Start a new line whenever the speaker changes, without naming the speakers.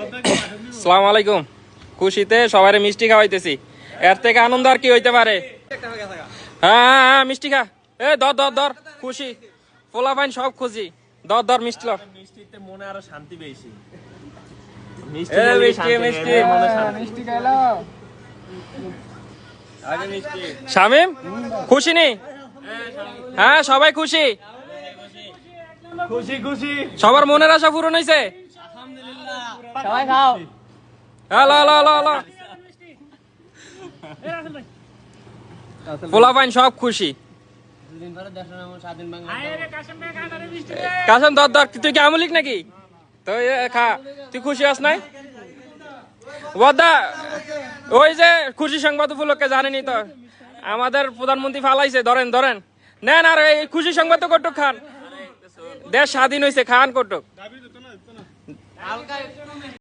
আসসালামু আলাইকুম। খুশিতে সবাই মিষ্টি খাওয়াইতেছি, এর থেকে আনন্দ আর কি হইতে পারে? হ্যাঁ মিষ্টি খা। এ দর দর দর, খুশি পোলা পাইন সব খুশি। দর দর মিষ্টি ল।
মিষ্টিতে মনে আরো শান্তি পেয়েছি।
মিষ্টি খাইলো শামিম, খুশি নি? হ্যাঁ সবাই খুশি,
খুশি খুশি
সবার মনের আশা পূরণ হয়েছে।
সবাই খাও।
হ্যালো হ্যালো হ্যালো হ্যালো, পোলা পাইন সব খুশি। কাসেম দর দর, তুই কি আমলিক নাকি? তো খা, তুই খুশি আস নাই? বদা ওই যে খুশি সংবাদ উপলক্ষে জানেনি তো, আমাদের প্রধানমন্ত্রী ফালাইছে, ধরেন ধরেন নেন। আর এই খুশি সংবাদ তো কটুক খান, দেশ স্বাধীন হয়েছে, খান কটুক।